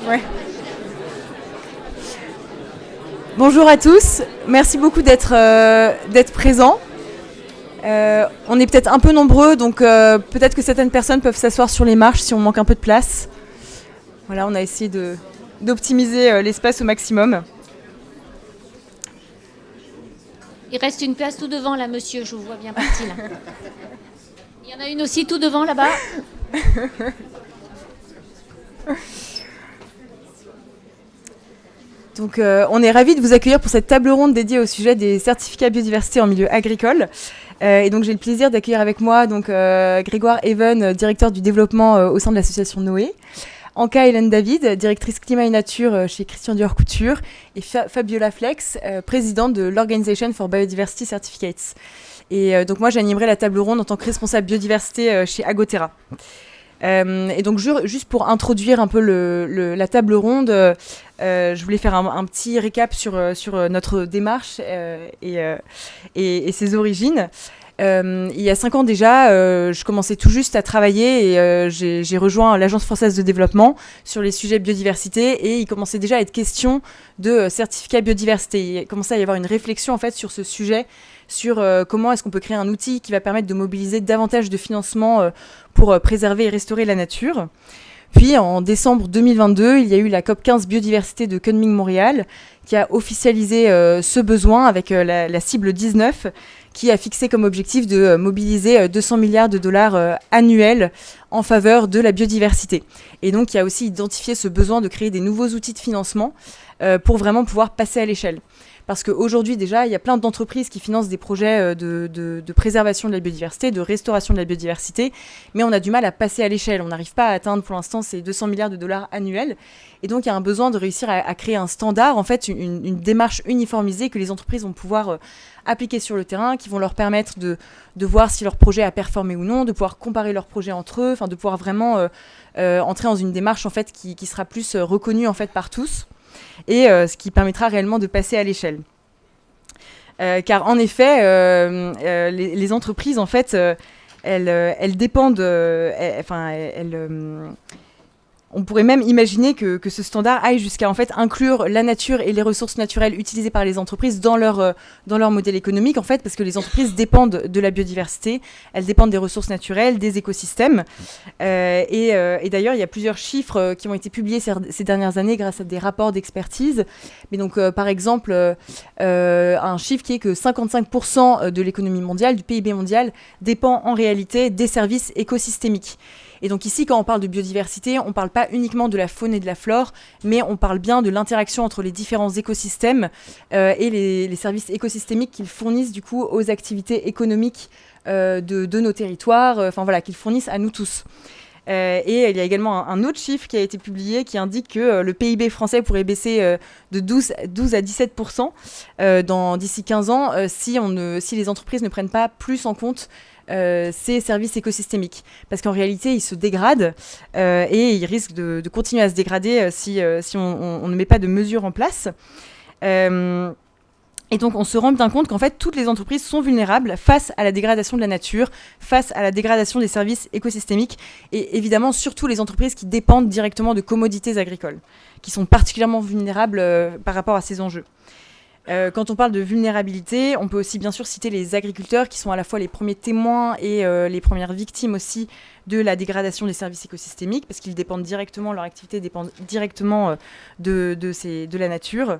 Ouais. Bonjour à tous, merci beaucoup d'être présents. On est peut-être un peu nombreux, donc peut-être que certaines personnes peuvent s'asseoir sur les marches si on manque un peu de place. Voilà, on a essayé d'optimiser l'espace au maximum. Il reste une place tout devant là, monsieur, je vous vois bien parti là. Il y en a une aussi tout devant là-bas. Donc on est ravis de vous accueillir pour cette table ronde dédiée au sujet des certificats biodiversité en milieu agricole. Et donc j'ai le plaisir d'accueillir avec moi Grégoire Even, directeur du développement au sein de l'association Noé. Anka Hélène David, directrice climat et nature chez Christian Dior Couture. Et Fabiola Flex, présidente de l'Organization for Biodiversity Certificates. Et donc moi j'animerai la table ronde en tant que responsable biodiversité chez Agoterra. Et donc juste pour introduire un peu la table ronde, je voulais faire un petit récap sur notre démarche et ses origines. Il y a 5 ans déjà, je commençais tout juste à travailler et j'ai rejoint l'Agence française de développement sur les sujets biodiversité et il commençait déjà à être question de certificat biodiversité. Il commençait à y avoir une réflexion en fait sur ce sujet, sur comment est-ce qu'on peut créer un outil qui va permettre de mobiliser davantage de financement pour préserver et restaurer la nature. Puis en décembre 2022, il y a eu la COP15 biodiversité de Kunming-Montréal qui a officialisé ce besoin avec la cible 19 qui a fixé comme objectif de mobiliser 200 milliards de dollars annuels en faveur de la biodiversité. Et donc, il y a aussi identifié ce besoin de créer des nouveaux outils de financement pour vraiment pouvoir passer à l'échelle. Parce qu'aujourd'hui, déjà, il y a plein d'entreprises qui financent des projets de préservation de la biodiversité, de restauration de la biodiversité, mais on a du mal à passer à l'échelle. On n'arrive pas à atteindre pour l'instant ces 200 milliards de dollars annuels. Et donc, il y a un besoin de réussir à créer un standard, en fait, une démarche uniformisée que les entreprises vont pouvoir appliquer sur le terrain, qui vont leur permettre de voir si leur projet a performé ou non, de pouvoir comparer leurs projets entre eux, de pouvoir vraiment entrer dans une démarche en fait, qui sera plus reconnue en fait, par tous. Et ce qui permettra réellement de passer à l'échelle. Car en effet, les entreprises, en fait, elles dépendent, on pourrait même imaginer que ce standard aille jusqu'à en fait, inclure la nature et les ressources naturelles utilisées par les entreprises dans leur modèle économique, en fait, parce que les entreprises dépendent de la biodiversité, elles dépendent des ressources naturelles, des écosystèmes. Et d'ailleurs, il y a plusieurs chiffres qui ont été publiés ces dernières années grâce à des rapports d'expertise. Mais donc, par exemple, un chiffre qui est que 55% de l'économie mondiale, du PIB mondial, dépend en réalité des services écosystémiques. Et donc ici, quand on parle de biodiversité, on ne parle pas uniquement de la faune et de la flore, mais on parle bien de l'interaction entre les différents écosystèmes et les services écosystémiques qu'ils fournissent du coup aux activités économiques de nos territoires, qu'ils fournissent à nous tous. Et il y a également un autre chiffre qui a été publié qui indique que le PIB français pourrait baisser de 12 à 17% d'ici 15 ans si les entreprises ne prennent pas plus en compte ces services écosystémiques. Parce qu'en réalité, ils se dégradent et ils risquent de continuer à se dégrader si on ne met pas de mesures en place. Et donc, on se rend bien compte qu'en fait, toutes les entreprises sont vulnérables face à la dégradation de la nature, face à la dégradation des services écosystémiques, et évidemment, surtout les entreprises qui dépendent directement de commodités agricoles, qui sont particulièrement vulnérables par rapport à ces enjeux. Quand on parle de vulnérabilité, on peut aussi bien sûr citer les agriculteurs qui sont à la fois les premiers témoins et les premières victimes aussi de la dégradation des services écosystémiques parce qu'ils dépendent directement, leur activité dépend directement de la nature.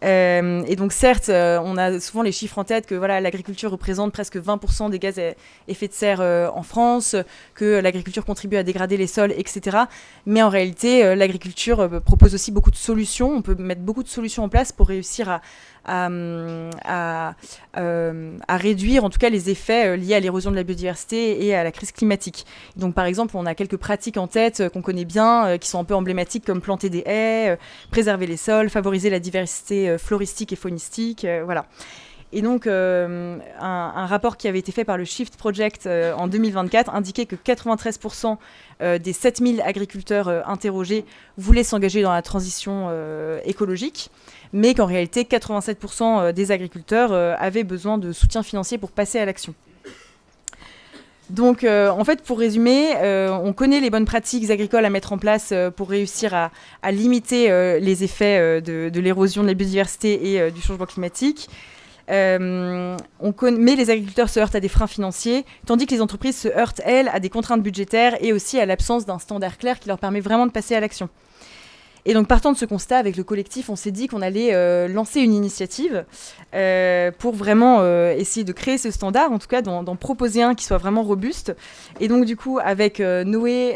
Et donc certes, on a souvent les chiffres en tête que voilà, l'agriculture représente presque 20% des gaz à effet de serre en France, que l'agriculture contribue à dégrader les sols, etc. Mais en réalité, l'agriculture propose aussi beaucoup de solutions. On peut mettre beaucoup de solutions en place pour réussir à réduire en tout cas les effets liés à l'érosion de la biodiversité et à la crise climatique. Donc par exemple, on a quelques pratiques en tête qu'on connaît bien, qui sont un peu emblématiques comme planter des haies, préserver les sols, favoriser la diversité floristique et faunistique, voilà. Et donc, un rapport qui avait été fait par le Shift Project en 2024 indiquait que 93% des 7000 agriculteurs interrogés voulaient s'engager dans la transition écologique, mais qu'en réalité, 87% des agriculteurs avaient besoin de soutien financier pour passer à l'action. Donc, en fait, pour résumer, on connaît les bonnes pratiques agricoles à mettre en place pour réussir à limiter les effets de l'érosion de la biodiversité et du changement climatique. Mais les agriculteurs se heurtent à des freins financiers, tandis que les entreprises se heurtent, elles, à des contraintes budgétaires et aussi à l'absence d'un standard clair qui leur permet vraiment de passer à l'action. Et donc, partant de ce constat, avec le collectif, on s'est dit qu'on allait lancer une initiative pour vraiment essayer de créer ce standard, en tout cas d'en proposer un qui soit vraiment robuste. Et donc, du coup, avec Noé,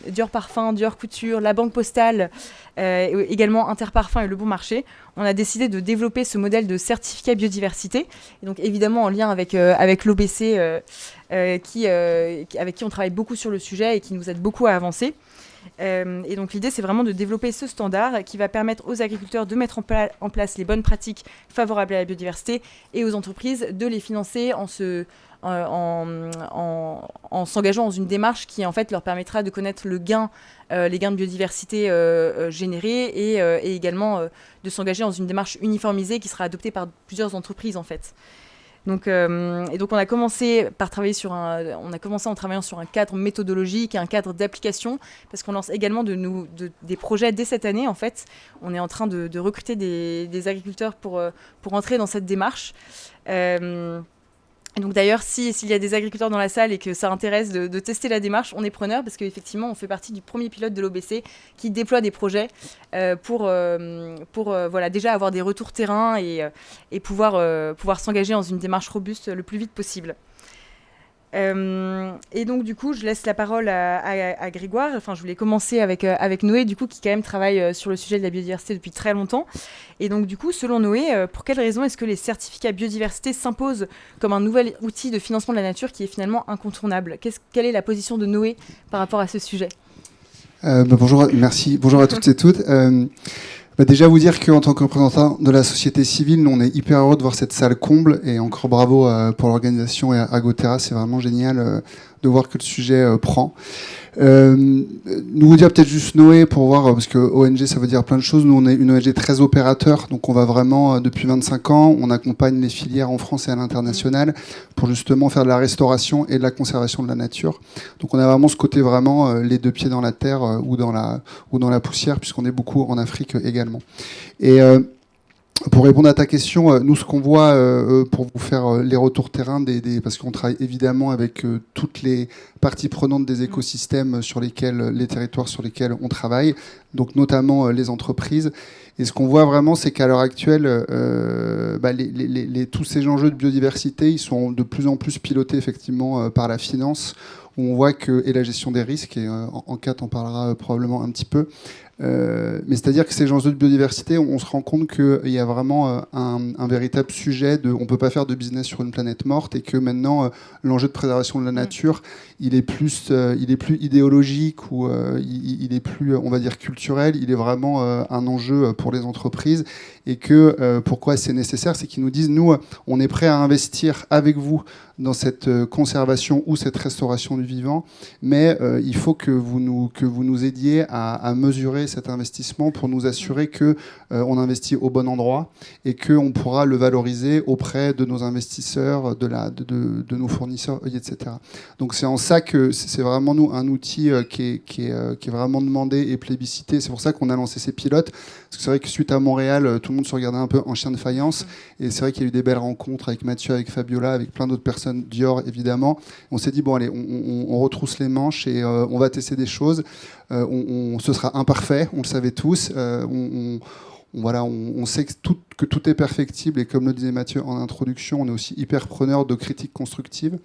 Dior Parfum, Dior Couture, la Banque Postale, également Interparfum et Le Bon Marché, on a décidé de développer ce modèle de certificat biodiversité. Et donc, évidemment, en lien avec l'OBC, avec qui on travaille beaucoup sur le sujet et qui nous aide beaucoup à avancer. Et donc l'idée, c'est vraiment de développer ce standard qui va permettre aux agriculteurs de mettre en place les bonnes pratiques favorables à la biodiversité et aux entreprises de les financer en s'engageant dans une démarche qui en fait leur permettra de connaître les gains de biodiversité générés et également de s'engager dans une démarche uniformisée qui sera adoptée par plusieurs entreprises en fait. Donc on a commencé en travaillant sur un cadre méthodologique et un cadre d'application, parce qu'on lance également des projets dès cette année en fait. On est en train de recruter des agriculteurs pour entrer dans cette démarche. Et donc d'ailleurs, s'il y a des agriculteurs dans la salle et que ça intéresse de tester la démarche, on est preneur parce qu'effectivement, on fait partie du premier pilote de l'OBC qui déploie des projets pour déjà avoir des retours terrain et pouvoir s'engager dans une démarche robuste le plus vite possible. Et donc du coup, je laisse la parole à Grégoire. Enfin, je voulais commencer avec Noé, du coup, qui quand même travaille sur le sujet de la biodiversité depuis très longtemps. Et donc du coup, selon Noé, pour quelles raisons est-ce que les certificats biodiversité s'imposent comme un nouvel outil de financement de la nature qui est finalement incontournable ? Quelle est la position de Noé par rapport à ce sujet ? Bonjour, merci. Bonjour à toutes et toutes. Déjà vous dire qu'en tant que représentant de la société civile, nous on est hyper heureux de voir cette salle comble et encore bravo pour l'organisation et à Gotera, c'est vraiment génial de voir que le sujet prend. Nous vous dire peut-être juste Noé pour voir, parce que ONG ça veut dire plein de choses. Nous on est une ONG très opérateur, donc on va vraiment depuis 25 ans, on accompagne les filières en France et à l'international pour justement faire de la restauration et de la conservation de la nature. Donc on a vraiment ce côté vraiment les deux pieds dans la terre ou dans la poussière, puisqu'on est beaucoup en Afrique également. Et pour répondre à ta question, nous, ce qu'on voit pour vous faire les retours terrain, parce qu'on travaille évidemment avec toutes les parties prenantes des écosystèmes les territoires sur lesquels on travaille, donc notamment les entreprises. Et ce qu'on voit vraiment, c'est qu'à l'heure actuelle, tous ces enjeux de biodiversité, ils sont de plus en plus pilotés effectivement par la finance, où on voit et la gestion des risques, et en 4 on parlera probablement un petit peu. Mais c'est-à-dire que ces enjeux de biodiversité, on se rend compte qu'il y a vraiment un véritable sujet on ne peut pas faire de business sur une planète morte, et que maintenant l'enjeu de préservation de la nature, il est plus idéologique ou il est plus, on va dire, culturel. Il est vraiment un enjeu pour les entreprises, et que pourquoi c'est nécessaire, c'est qu'ils nous disent, nous, on est prêt à investir avec vous dans cette conservation ou cette restauration du vivant, mais il faut que vous nous aidiez à mesurer cet investissement pour nous assurer que on investit au bon endroit et qu'on pourra le valoriser auprès de nos investisseurs, de nos fournisseurs, etc. Donc c'est en ça que c'est vraiment nous un outil qui est vraiment demandé et plébiscité. C'est pour ça qu'on a lancé ces pilotes, parce que c'est vrai que suite à Montréal, tout le monde se regardait un peu en chien de faïence, et c'est vrai qu'il y a eu des belles rencontres avec Mathieu, avec Fabiola, avec plein d'autres personnes, Dior évidemment. On s'est dit bon allez, on retrousse les manches et on va tester des choses. Ce sera imparfait, on le savait tous. On sait que tout est perfectible, et comme le disait Mathieu en introduction, on est aussi hyper preneur de critiques constructives.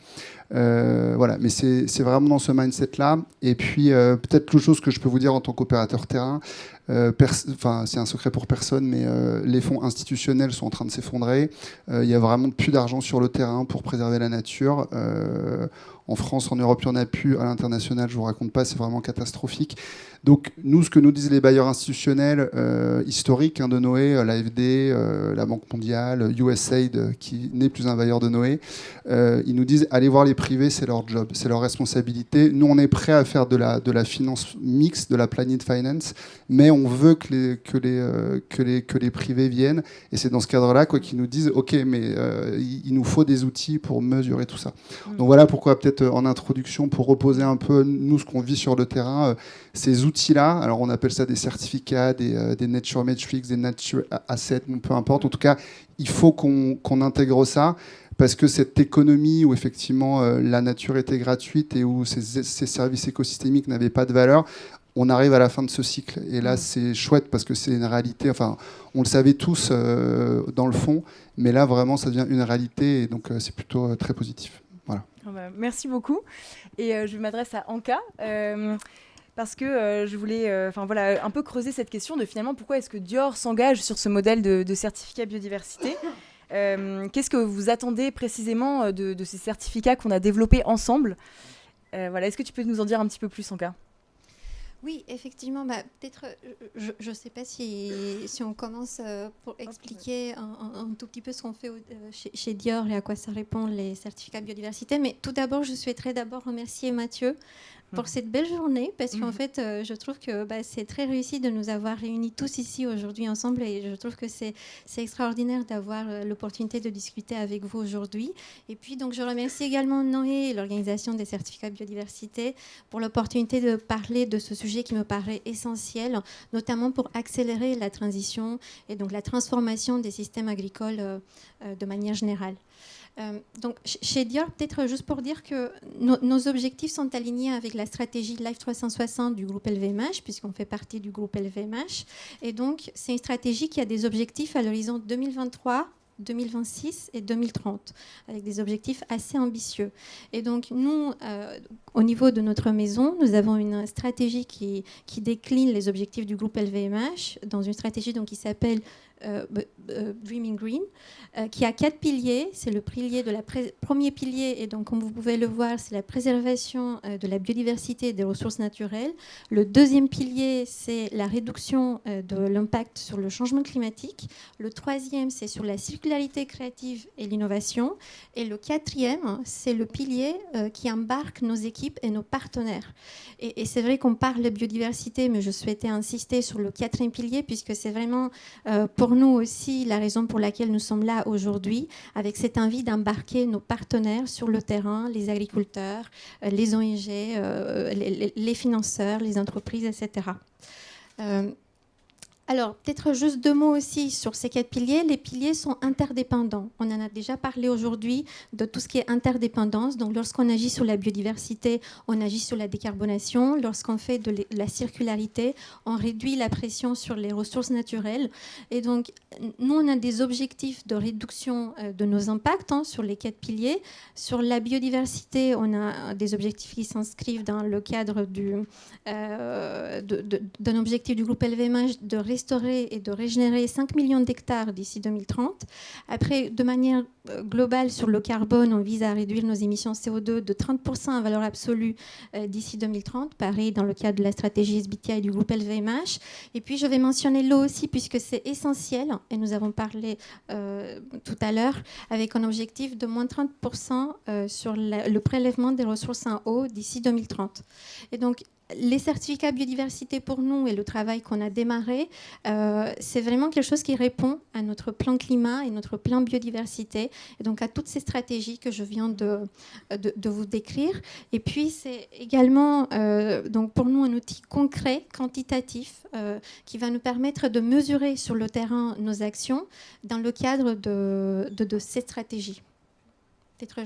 Mais c'est vraiment dans ce mindset-là. Et puis, peut-être l'autre chose que je peux vous dire en tant qu'opérateur terrain, c'est un secret pour personne, mais les fonds institutionnels sont en train de s'effondrer. Il y a vraiment plus d'argent sur le terrain pour préserver la nature. En France, en Europe, il n'y en a plus. À l'international, je ne vous raconte pas, c'est vraiment catastrophique. Donc, nous, ce que nous disent les bailleurs institutionnels historiques de Noé, l'AFD, la Banque mondiale, USAID, qui n'est plus un bailleur de Noé, ils nous disent allez voir les privés, c'est leur job, c'est leur responsabilité. Nous, on est prêt à faire de la finance mixte, de la planet finance, mais on veut que les privés viennent. Et c'est dans ce cadre-là qu'ils nous disent ok, mais il nous faut des outils pour mesurer tout ça. Donc voilà pourquoi, peut-être en introduction, pour reposer un peu nous ce qu'on vit sur le terrain, ces outils-là, alors on appelle ça des certificats, des nature metrics, des nature assets, peu importe. En tout cas, il faut qu'on intègre ça, parce que cette économie où effectivement la nature était gratuite et où ces services écosystémiques n'avaient pas de valeur, on arrive à la fin de ce cycle. Et là, c'est chouette parce que c'est une réalité. Enfin, on le savait tous dans le fond, mais là, vraiment, ça devient une réalité. Et donc, c'est plutôt très positif. Voilà. Merci beaucoup. Et je m'adresse à Anka. Parce que je voulais un peu creuser cette question de finalement pourquoi est-ce que Dior s'engage sur ce modèle de certificat biodiversité. Qu'est-ce que vous attendez précisément de ces certificats qu'on a développés ensemble? Est-ce que tu peux nous en dire un petit peu plus, Anka? Oui, effectivement, peut-être, je ne sais pas si on commence pour expliquer un tout petit peu ce qu'on fait chez Dior et à quoi ça répond les certificats biodiversité. Mais tout d'abord, je souhaiterais remercier Mathieu pour cette belle journée, parce qu'en fait, je trouve que c'est très réussi de nous avoir réunis tous ici aujourd'hui ensemble, et je trouve que c'est extraordinaire d'avoir l'opportunité de discuter avec vous aujourd'hui. Et puis, donc, je remercie également Noé et l'organisation des certificats biodiversité pour l'opportunité de parler de ce sujet qui me paraît essentiel, notamment pour accélérer la transition et donc la transformation des systèmes agricoles de manière générale. Donc, chez Dior, peut-être juste pour dire que nos objectifs sont alignés avec la stratégie Life 360 du groupe LVMH, puisqu'on fait partie du groupe LVMH. Et donc, c'est une stratégie qui a des objectifs à l'horizon 2023, 2026 et 2030, avec des objectifs assez ambitieux. Et donc, nous, au niveau de notre maison, nous avons une stratégie qui décline les objectifs du groupe LVMH dans une stratégie donc, qui s'appelle Dreaming Green, qui a 4 piliers. C'est le premier pilier, et donc comme vous pouvez le voir, c'est la préservation de la biodiversité et des ressources naturelles. Le deuxième pilier, c'est la réduction de l'impact sur le changement climatique. Le troisième, c'est sur la circularité créative et l'innovation. Et le quatrième, c'est le pilier qui embarque nos équipes et nos partenaires. Et c'est vrai qu'on parle de biodiversité, mais je souhaitais insister sur le quatrième pilier, puisque c'est vraiment pour nous aussi la raison pour laquelle nous sommes là aujourd'hui, avec cette envie d'embarquer nos partenaires sur le terrain, les agriculteurs, les ONG, les financeurs, les entreprises, etc. Alors, peut-être juste 2 mots aussi sur ces 4 piliers. Les piliers sont interdépendants. On en a déjà parlé aujourd'hui de tout ce qui est interdépendance. Donc, lorsqu'on agit sur la biodiversité, on agit sur la décarbonation. Lorsqu'on fait de la circularité, on réduit la pression sur les ressources naturelles. Et donc, nous, on a des objectifs de réduction de nos impacts sur les 4 piliers. Sur la biodiversité, on a des objectifs qui s'inscrivent dans le cadre d'un objectif du groupe LVMH de restaurer et de régénérer 5 millions d'hectares d'ici 2030. Après, de manière globale, sur le carbone, on vise à réduire nos émissions CO2 de 30% en valeur absolue d'ici 2030, pareil dans le cadre de la stratégie SBTI du groupe LVMH. Et puis, je vais mentionner l'eau aussi, puisque c'est essentiel, et nous avons parlé tout à l'heure, avec un objectif de moins 30% sur le prélèvement des ressources en eau d'ici 2030. Et donc, les certificats biodiversité pour nous et le travail qu'on a démarré, c'est vraiment quelque chose qui répond à notre plan climat et notre plan biodiversité, et donc à toutes ces stratégies que je viens de vous décrire. Et puis c'est également donc pour nous un outil concret, quantitatif, qui va nous permettre de mesurer sur le terrain nos actions dans le cadre de ces stratégies. Peut-être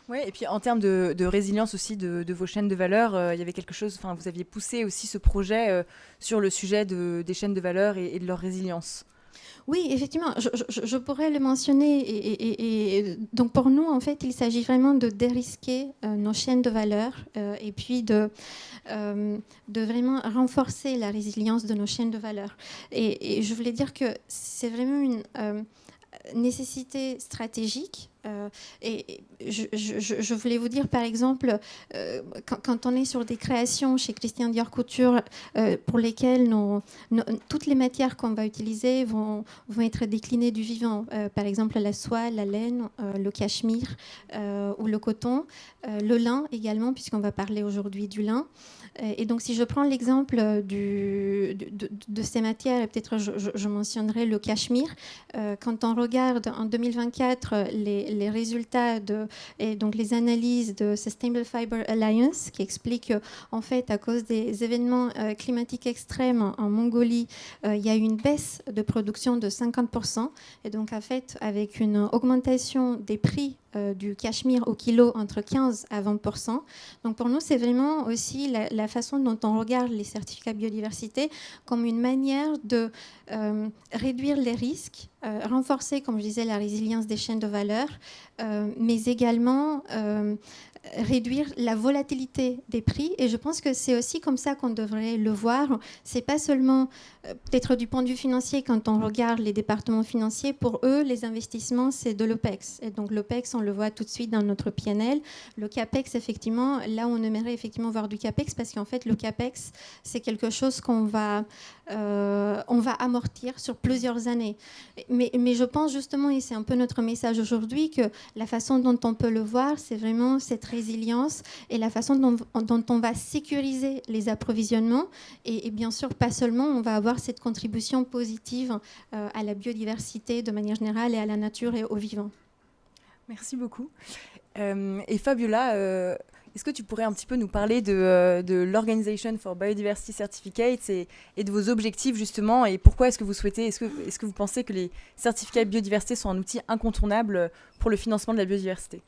Oui, et puis en termes de résilience aussi de vos chaînes de valeur, il y avait quelque chose, vous aviez poussé aussi ce projet sur le sujet des chaînes de valeur et de leur résilience. Oui, effectivement, je pourrais le mentionner. Et donc pour nous, en fait, il s'agit vraiment de dérisquer nos chaînes de valeur et puis de vraiment renforcer la résilience de nos chaînes de valeur. Et je voulais dire que c'est vraiment une nécessité stratégique Et je voulais vous dire, par exemple, quand on est sur des créations chez Christian Dior Couture, pour lesquelles toutes les matières qu'on va utiliser vont être déclinées du vivant. Par exemple, la soie, la laine, le cachemire ou le coton, le lin également, puisqu'on va parler aujourd'hui du lin. Et donc, si je prends l'exemple de ces matières, peut-être je mentionnerai le cachemire. Quand on regarde en 2024 les résultats et donc les analyses de Sustainable Fiber Alliance, qui expliquent qu'en fait, à cause des événements climatiques extrêmes en Mongolie, il y a eu une baisse de production de 50%. Et donc, en fait, avec une augmentation des prix du cachemire au kilo entre 15 à 20%. Donc pour nous, c'est vraiment aussi la façon dont on regarde les certificats biodiversité comme une manière de réduire les risques, renforcer, comme je disais, la résilience des chaînes de valeur, mais également réduire la volatilité des prix. Et je pense que c'est aussi comme ça qu'on devrait le voir. C'est pas seulement peut-être du point de vue financier, quand on regarde les départements financiers, pour eux, les investissements, c'est de l'OPEX. Et donc l'OPEX, on le voit tout de suite dans notre PNL. Le CAPEX, effectivement, là où on aimerait effectivement voir du CAPEX, parce qu'en fait, le CAPEX, c'est quelque chose qu'on va amortir sur plusieurs années. Mais je pense justement, et c'est un peu notre message aujourd'hui, que la façon dont on peut le voir, c'est vraiment cette résilience et la façon dont on va sécuriser les approvisionnements. Et bien sûr, pas seulement, on va avoir cette contribution positive à la biodiversité de manière générale et à la nature et au vivant. Merci beaucoup. Et Fabiola, est-ce que tu pourrais un petit peu nous parler de l'Organization for Biodiversity Certificates et de vos objectifs justement, et pourquoi est-ce que vous souhaitez, est-ce que vous pensez que les certificats de biodiversité sont un outil incontournable pour le financement de la biodiversité ?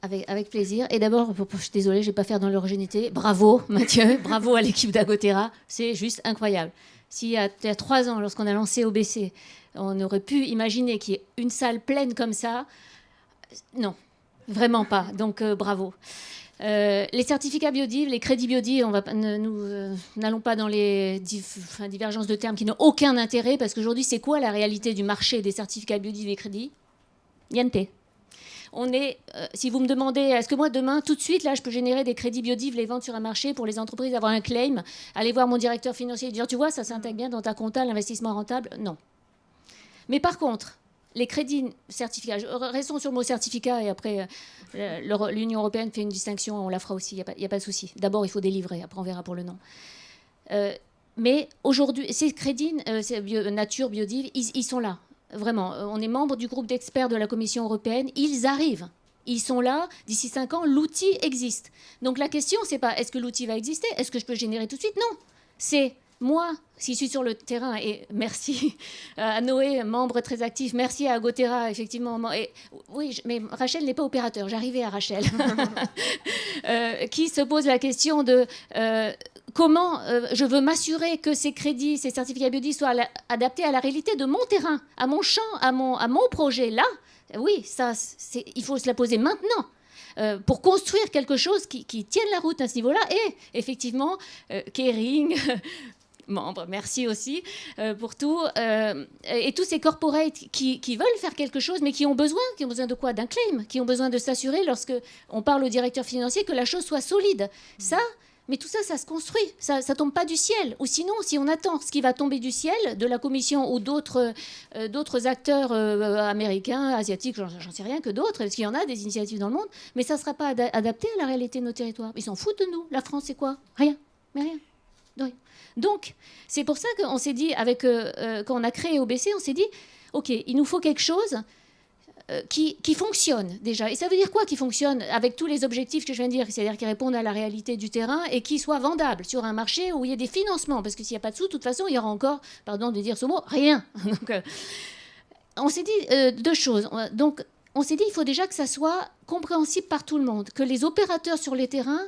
Avec plaisir. Et d'abord, je suis désolée, je ne vais pas faire dans l'originalité. Bravo Mathieu, bravo à l'équipe d'Agotera, c'est juste incroyable. Il y a 3 ans, lorsqu'on a lancé OBC, on aurait pu imaginer qu'il y ait une salle pleine comme ça. Non, vraiment pas. Donc bravo. Les certificats biodiv, les crédits biodiv, nous n'allons pas dans les divergences de termes qui n'ont aucun intérêt, parce qu'aujourd'hui, c'est quoi la réalité du marché des certificats biodiv et crédits ? Niente. Si vous me demandez, est-ce que moi demain, tout de suite, là, je peux générer des crédits biodiv, les vendre sur un marché pour les entreprises, avoir un claim, aller voir mon directeur financier et dire, tu vois, ça s'intègre bien dans ta compta, l'investissement rentable ? Non. Mais par contre, les crédits certificats, restons sur le mot certificat, et après, l'Union européenne fait une distinction, on la fera aussi, il n'y a pas de souci. D'abord, il faut délivrer, après on verra pour le nom. Mais aujourd'hui, ces crédits nature, biodiv, ils sont là. Vraiment, on est membre du groupe d'experts de la Commission européenne. Ils arrivent. Ils sont là. D'ici 5 ans, l'outil existe. Donc la question, c'est pas est-ce que l'outil va exister ? Est-ce que je peux le générer tout de suite ? Non. C'est moi, si je suis sur le terrain, et merci à Noé, membre très actif, merci à Agotera, effectivement. Oui, mais Rachel n'est pas opérateur. J'arrivais à Rachel. Qui se pose la question de... comment je veux m'assurer que ces crédits, ces certificats biodiv soient adaptés à la réalité de mon terrain, à mon champ, à mon projet. Là, oui, il faut se la poser maintenant pour construire quelque chose qui tienne la route à ce niveau-là. Et effectivement, Kering, membre, merci aussi pour tout. Et tous ces corporates qui veulent faire quelque chose, mais qui ont besoin de quoi ? D'un claim, qui ont besoin de s'assurer, lorsqu'on parle au directeur financier, que la chose soit solide. Mais tout ça, ça se construit, ça ne tombe pas du ciel. Ou sinon, si on attend ce qui va tomber du ciel, de la Commission ou d'autres acteurs américains, asiatiques, j'en sais rien que d'autres, parce qu'il y en a des initiatives dans le monde, mais ça ne sera pas adapté à la réalité de nos territoires. Ils s'en foutent de nous. La France, c'est quoi ? Rien. Mais rien. De rien. Donc, c'est pour ça qu'on s'est dit, quand on a créé OBC, on s'est dit, OK, il nous faut quelque chose qui fonctionne déjà. Et ça veut dire quoi qui fonctionne avec tous les objectifs que je viens de dire, c'est-à-dire qui répondent à la réalité du terrain et qui soit vendable sur un marché où il y a des financements, parce que s'il n'y a pas de sous, de toute façon, il y aura encore, pardon de dire ce mot, rien. Donc, on s'est dit 2 choses. Donc, on s'est dit il faut déjà que ça soit compréhensible par tout le monde, que les opérateurs sur les terrains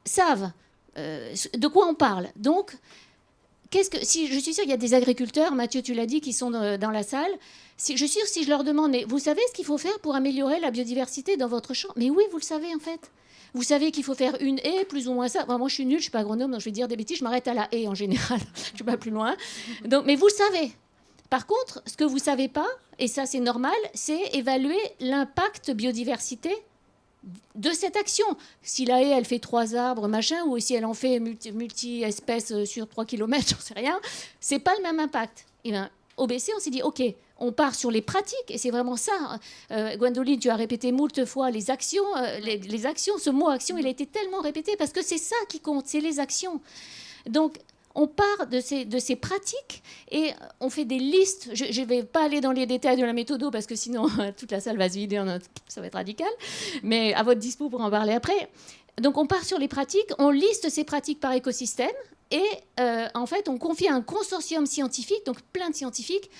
savent de quoi on parle. Donc, si je suis sûre qu'il y a des agriculteurs, Mathieu, tu l'as dit, qui sont dans la salle. Je suis sûre, si je leur demande, mais vous savez ce qu'il faut faire pour améliorer la biodiversité dans votre champ ? Mais oui, vous le savez en fait. Vous savez qu'il faut faire une haie, plus ou moins ça. Enfin, moi, je suis nulle, je ne suis pas agronome, donc je vais dire des bêtises, je m'arrête à la haie en général. Je ne vais pas plus loin. Donc, mais vous le savez. Par contre, ce que vous ne savez pas, et ça c'est normal, c'est évaluer l'impact biodiversité de cette action. Si la haie, elle fait 3 arbres, machin, ou si elle en fait multi-espèces sur 3 km, j'en sais rien, c'est pas le même impact. Et bien, au BC, on s'est dit, OK, on part sur les pratiques, et c'est vraiment ça. Gwendoline, tu as répété moult fois les actions. Les actions, ce mot action, il a été tellement répété, parce que c'est ça qui compte, c'est les actions. Donc, on part de ces pratiques et on fait des listes. Je ne vais pas aller dans les détails de la méthode parce que sinon toute la salle va se vider, ça va être radical. Mais à votre dispo pour en parler après. Donc on part sur les pratiques, on liste ces pratiques par écosystème et en fait on confie à un consortium scientifique, donc plein de scientifiques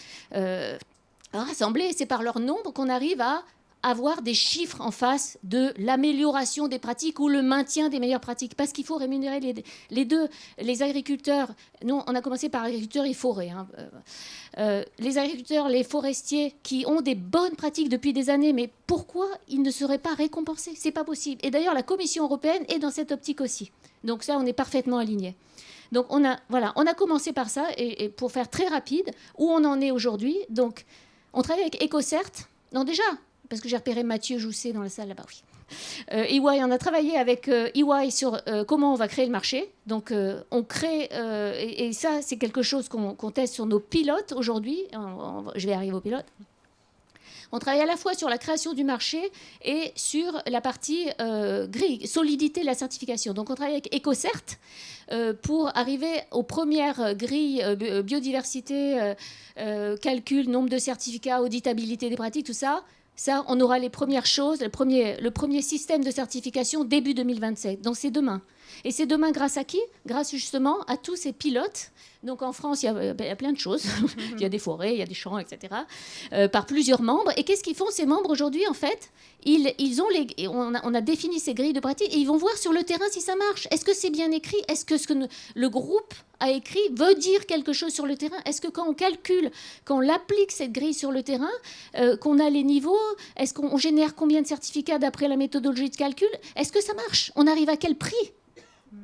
rassemblés. C'est par leur nombre qu'on arrive à avoir des chiffres en face de l'amélioration des pratiques ou le maintien des meilleures pratiques. Parce qu'il faut rémunérer les deux. Les agriculteurs, nous, on a commencé par agriculteurs et forêts. Les agriculteurs, les forestiers qui ont des bonnes pratiques depuis des années, mais pourquoi ils ne seraient pas récompensés? C'est pas possible. Et d'ailleurs, la Commission européenne est dans cette optique aussi. Donc ça, on est parfaitement alignés. Donc on a commencé par ça. Et pour faire très rapide, où on en est aujourd'hui. Donc, on travaille avec EcoCert. Non, déjà... parce que j'ai repéré Mathieu Jousset dans la salle là-bas, oui. EY, on a travaillé avec EY sur comment on va créer le marché. Donc, on crée, et ça, c'est quelque chose qu'on teste sur nos pilotes aujourd'hui. Je vais arriver aux pilotes. On travaille à la fois sur la création du marché et sur la partie grille, solidité de la certification. Donc, on travaille avec EcoCert pour arriver aux premières grilles biodiversité, calcul, nombre de certificats, auditabilité des pratiques, tout ça. Ça, on aura les premières choses, le premier système de certification début 2027. Donc, c'est demain. Et c'est demain grâce à qui? Grâce justement à tous ces pilotes. Donc, en France, il y a plein de choses. Il y a des forêts, il y a des champs, etc. Par plusieurs membres. Et qu'est-ce qu'ils font, ces membres, aujourd'hui, en fait? On a défini ces grilles de pratique et ils vont voir sur le terrain si ça marche. Est-ce que c'est bien écrit? Est-ce que ce que le groupe a écrit veut dire quelque chose sur le terrain? Est-ce que quand on calcule, quand on applique cette grille sur le terrain, qu'on a les niveaux, est-ce qu'on génère combien de certificats d'après la méthodologie de calcul? Est-ce que ça marche? On arrive à quel prix?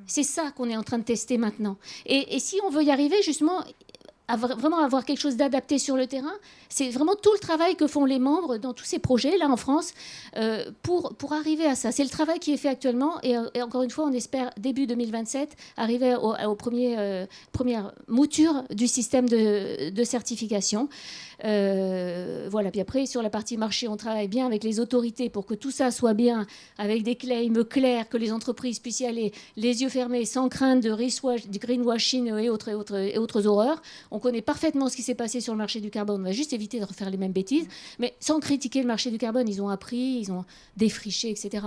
C'est ça qu'on est en train de tester maintenant. Et si on veut y arriver, justement, vraiment avoir quelque chose d'adapté sur le terrain, c'est vraiment tout le travail que font les membres dans tous ces projets, là, en France, pour arriver à ça. C'est le travail qui est fait actuellement. Et encore une fois, on espère, début 2027, arriver aux premières moutures du système de certification. Voilà. Puis après, sur la partie marché, on travaille bien avec les autorités pour que tout ça soit bien, avec des claims clairs, que les entreprises puissent y aller les yeux fermés, sans crainte de greenwashing et autres horreurs. On connaît parfaitement ce qui s'est passé sur le marché du carbone. On va juste éviter de refaire les mêmes bêtises, mais sans critiquer le marché du carbone. Ils ont appris, ils ont défriché, etc.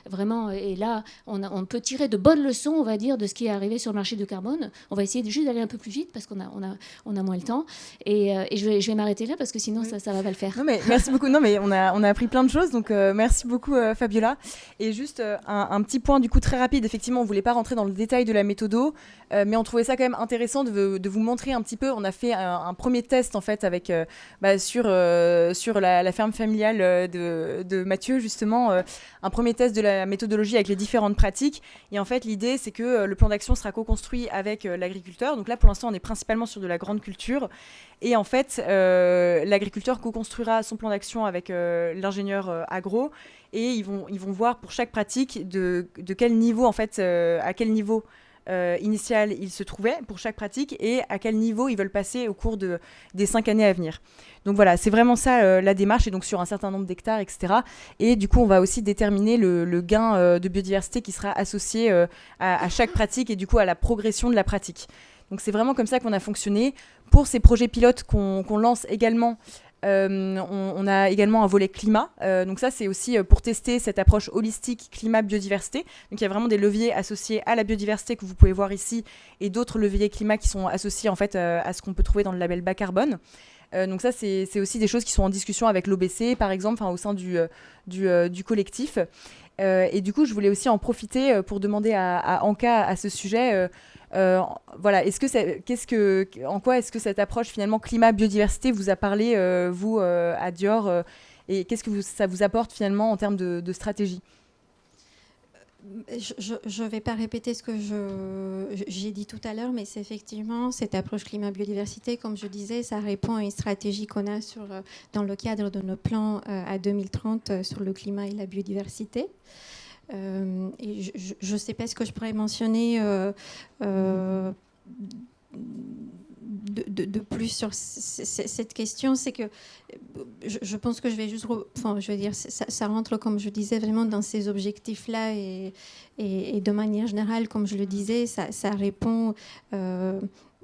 Vraiment, et là, on peut tirer de bonnes leçons, on va dire, de ce qui est arrivé sur le marché du carbone. On va essayer juste d'aller un peu plus vite parce qu'on a moins le temps. Et je vais m'arrêter là parce que sinon, ça va pas le faire. Non, mais merci beaucoup. Non, mais on a appris plein de choses, donc merci beaucoup, Fabiola. Et juste un petit point, du coup, très rapide. Effectivement, on voulait pas rentrer dans le détail de la méthodo, mais on trouvait ça quand même intéressant de vous montrer un petit peu. On a fait un premier test, en fait, avec sur la ferme familiale de Mathieu, justement, un premier test de la méthodologie avec les différentes pratiques. Et en fait, l'idée, c'est que le plan d'action sera co-construit avec l'agriculteur. Donc là, pour l'instant, on est principalement sur de la grande culture. Et en fait, l'agriculteur co-construira son plan d'action avec l'ingénieur agro. Et ils vont voir pour chaque pratique de quel niveau, en fait, à quel niveau initial ils se trouvaient pour chaque pratique et à quel niveau ils veulent passer au cours des 5 années à venir. Donc voilà, c'est vraiment ça la démarche, et donc sur un certain nombre d'hectares, etc. Et du coup, on va aussi déterminer le gain de biodiversité qui sera associé à chaque pratique et du coup à la progression de la pratique. Donc c'est vraiment comme ça qu'on a fonctionné. Pour ces projets pilotes qu'on lance également, on a également un volet climat. Donc ça, c'est aussi pour tester cette approche holistique climat-biodiversité. Donc il y a vraiment des leviers associés à la biodiversité que vous pouvez voir ici, et d'autres leviers climat qui sont associés en fait à ce qu'on peut trouver dans le label bas carbone. Donc ça, c'est aussi des choses qui sont en discussion avec l'OBC, par exemple, au sein du collectif. Et du coup, je voulais aussi en profiter pour demander à Anka à ce sujet. Voilà, en quoi est-ce que cette approche finalement climat-biodiversité vous a parlé, vous, à Dior, et qu'est-ce que ça vous apporte finalement en termes de stratégie? Je ne vais pas répéter ce que j'ai dit tout à l'heure, mais c'est effectivement cette approche climat-biodiversité, comme je disais, ça répond à une stratégie qu'on a dans le cadre de nos plans à 2030 sur le climat et la biodiversité. Et je ne sais pas ce que je pourrais mentionner de plus sur cette question, c'est que je pense que je vais juste, je veux dire, ça rentre, comme je disais, vraiment dans ces objectifs-là et de manière générale, comme je le disais, ça répond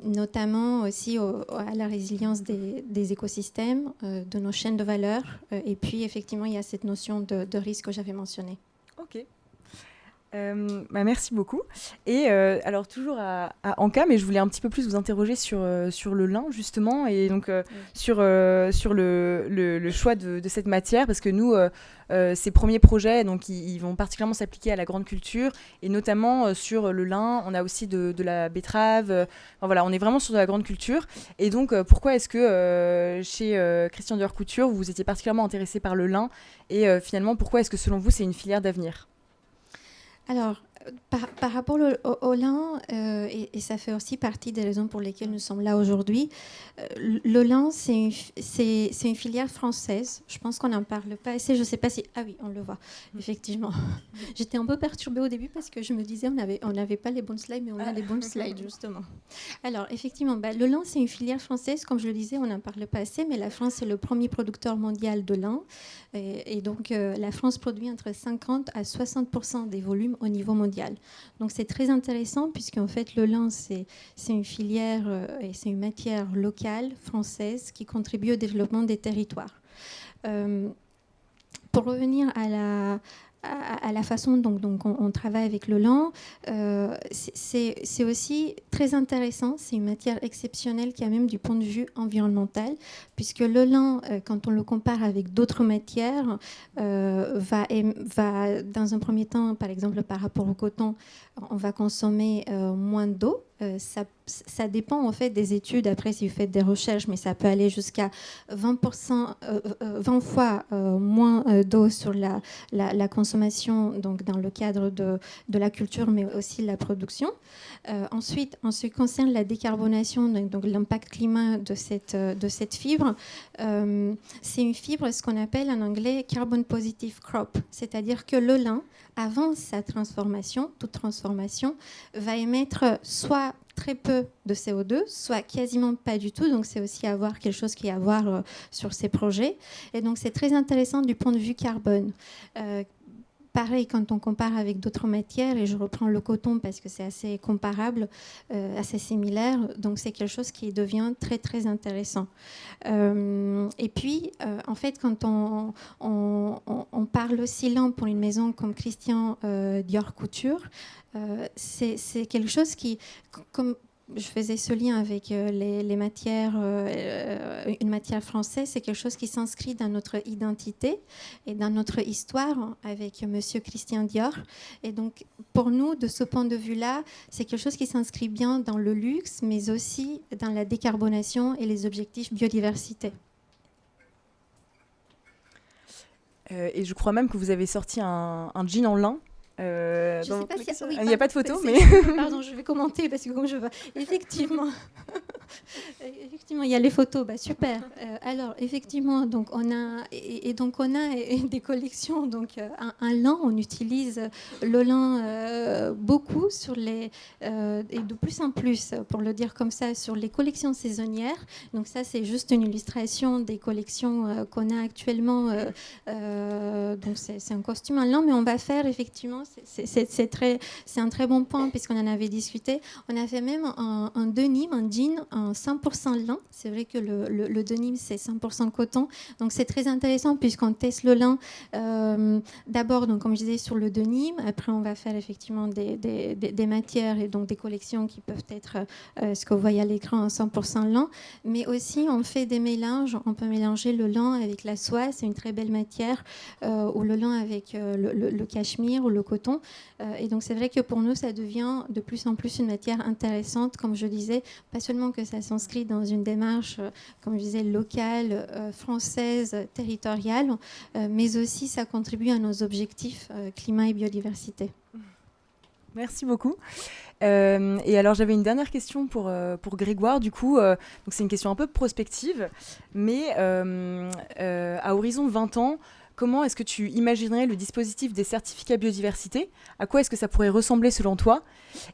notamment aussi à la résilience des écosystèmes, de nos chaînes de valeur, et puis effectivement, il y a cette notion de risque que j'avais mentionnée. Ok. Merci beaucoup. Et alors toujours à Anka, mais je voulais un petit peu plus vous interroger sur le lin justement, et donc sur le choix de cette matière, parce que nous, ces premiers projets, donc ils vont particulièrement s'appliquer à la grande culture, et notamment sur le lin, on a aussi de la betterave. Voilà, on est vraiment sur de la grande culture. Et donc pourquoi est-ce que chez Christian Dior Couture, vous étiez particulièrement intéressé par le lin, et finalement pourquoi est-ce que selon vous c'est une filière d'avenir ? Alors, par rapport au lin, et ça fait aussi partie des raisons pour lesquelles nous sommes là aujourd'hui, le lin, c'est une filière française. Je pense qu'on n'en parle pas assez. Je ne sais pas si... Ah oui, on le voit, effectivement. J'étais un peu perturbée au début parce que je me disais on n'avait pas les bonnes slides, mais on a les bonnes slides, justement. Alors, effectivement, le lin, c'est une filière française. Comme je le disais, on n'en parle pas assez, mais la France est le premier producteur mondial de lin. Et donc, la France produit entre 50 à 60% des volumes au niveau mondial. Donc c'est très intéressant puisqu'en fait le lin c'est une filière et c'est une matière locale française qui contribue au développement des territoires. Pour revenir à la façon dont on travaille avec le lin, c'est aussi très intéressant. C'est une matière exceptionnelle qui a même du point de vue environnemental, puisque le lin, quand on le compare avec d'autres matières, va dans un premier temps, par exemple par rapport au coton, on va consommer moins d'eau. Ça dépend en fait des études, après si vous faites des recherches, mais ça peut aller jusqu'à 20 fois moins d'eau sur la consommation, donc dans le cadre de la culture, mais aussi la production. Ensuite, en ce qui concerne la décarbonation, donc l'impact climat de cette fibre, c'est une fibre, ce qu'on appelle en anglais carbon positive crop, c'est-à-dire que le lin, avant sa transformation, toute transformation, va émettre soit très peu de CO2, soit quasiment pas du tout. Donc, c'est aussi avoir quelque chose qui est à voir sur ces projets. Et donc, c'est très intéressant du point de vue carbone. Pareil, quand on compare avec d'autres matières, et je reprends le coton parce que c'est assez comparable, assez similaire, donc c'est quelque chose qui devient très, très intéressant. Et puis, en fait, quand on parle aussi lin pour une maison comme Christian Dior Couture, c'est quelque chose qui, comme je faisais ce lien avec les matières, une matière française, c'est quelque chose qui s'inscrit dans notre identité et dans notre histoire avec Monsieur Christian Dior. Et donc, pour nous, de ce point de vue-là, c'est quelque chose qui s'inscrit bien dans le luxe, mais aussi dans la décarbonation et les objectifs biodiversité. Et je crois même que vous avez sorti un jean en lin. Je sais pas si il n'y a pas de photo, mais... Pardon, je vais commenter parce que comme je vois... Effectivement, il y a les photos, super. Alors, effectivement, donc on a des collections. Donc, un lin, on utilise le lin beaucoup sur et de plus en plus, pour le dire comme ça, sur les collections saisonnières. Donc ça, c'est juste une illustration des collections qu'on a actuellement. Donc c'est un costume en lin, mais on va faire effectivement... C'est un très bon point puisqu'on en avait discuté. On a fait même un denim, un jean en 100% lin. C'est vrai que le denim, c'est 100% coton. Donc, c'est très intéressant puisqu'on teste le lin d'abord, donc, comme je disais, sur le denim. Après, on va faire effectivement des matières et donc des collections qui peuvent être ce que vous voyez à l'écran en 100% lin. Mais aussi, on fait des mélanges. On peut mélanger le lin avec la soie. C'est une très belle matière. Ou le lin avec le cachemire ou le coton. Et donc, c'est vrai que pour nous, ça devient de plus en plus une matière intéressante, comme je disais, pas seulement que ça s'inscrit dans une démarche, comme je disais, locale, française, territoriale, mais aussi ça contribue à nos objectifs climat et biodiversité. Merci beaucoup. Et alors j'avais une dernière question pour Grégoire, du coup. Donc c'est une question un peu prospective, mais à horizon 20 ans, comment est-ce que tu imaginerais le dispositif des certificats biodiversité? À quoi est-ce que ça pourrait ressembler selon toi?